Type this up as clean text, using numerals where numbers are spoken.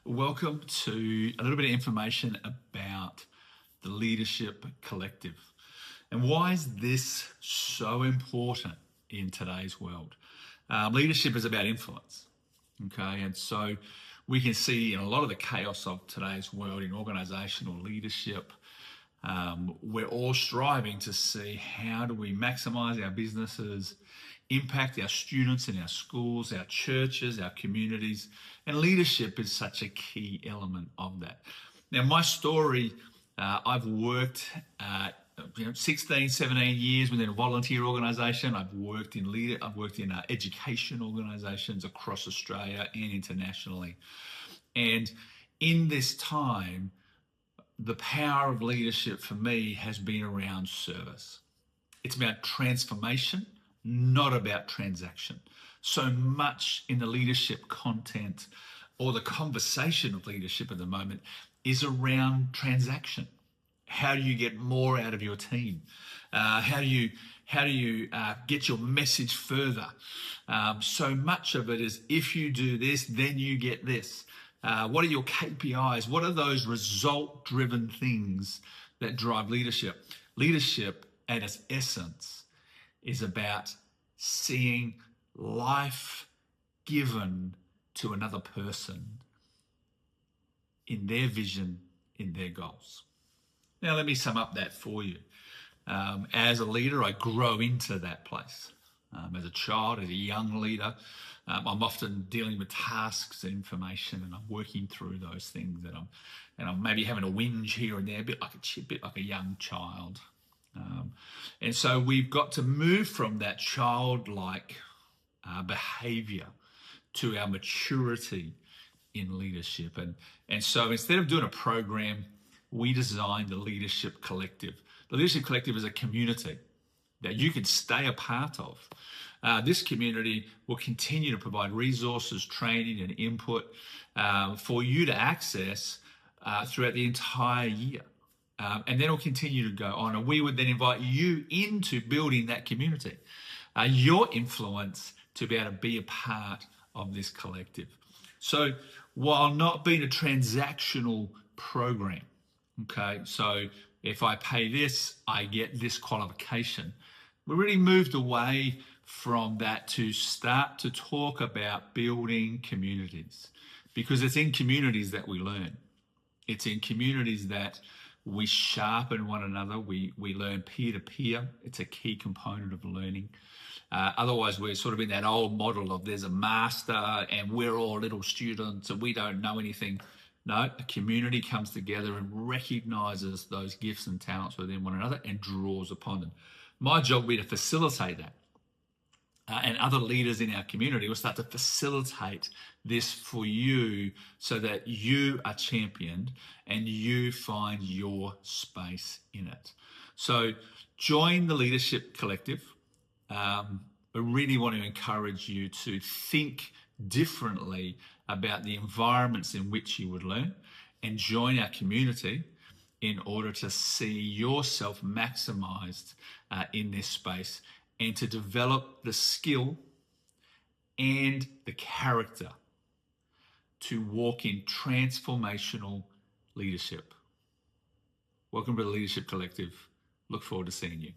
Welcome to a little bit of information about the Leadership Collective. And why is this so important in today's world? Leadership is about influence, okay? And so we can see in a lot of the chaos of today's world in organizational leadership, we're all striving to see how do we maximize our businesses, impact our students in our schools, our churches, our communities, and leadership is such a key element of that. Now, my story, I've worked 16, 17 years within a volunteer organisation. I've worked in education organisations across Australia and internationally. And in this time, the power of leadership for me has been around service. It's about transformation, not about transaction. So much in the leadership content or the conversation of leadership at the moment is around transaction. How do you get more out of your team? How do you get your message further? So much of it is if you do this, then you get this. What are your KPIs? What are those result-driven things that drive leadership? Leadership at its essence is about seeing life given to another person in their vision, in their goals. Now, let me sum up that for you. As a leader, I grow into that place. As a child, as a young leader, I'm often dealing with tasks and information, and I'm working through those things. And I'm maybe having a whinge here and there, a bit like a young child. And so we've got to move from that childlike behaviour to our maturity in leadership. And so instead of doing a program, we designed the Leadership Collective. The Leadership Collective is a community that you can stay a part of. This community will continue to provide resources, training and input for you to access throughout the entire year. And then it'll continue to go on. And we would then invite you into building that community, your influence to be able to be a part of this collective. So while not being a transactional program, okay, so if I pay this, I get this qualification. We really moved away from that to start to talk about building communities, because it's in communities that we learn. It's in communities that we sharpen one another. We learn peer-to-peer. It's a key component of learning. Otherwise, we're sort of in that old model of there's a master and we're all little students and we don't know anything. No, a community comes together and recognises those gifts and talents within one another and draws upon them. My job will be to facilitate that. And other leaders in our community will start to facilitate this for you so that you are championed and you find your space in it. So join the Leadership Collective. I really want to encourage you to think differently about the environments in which you would learn and join our community in order to see yourself maximized in this space and to develop the skill and the character to walk in transformational leadership. Welcome to the Leadership Collective. Look forward to seeing you.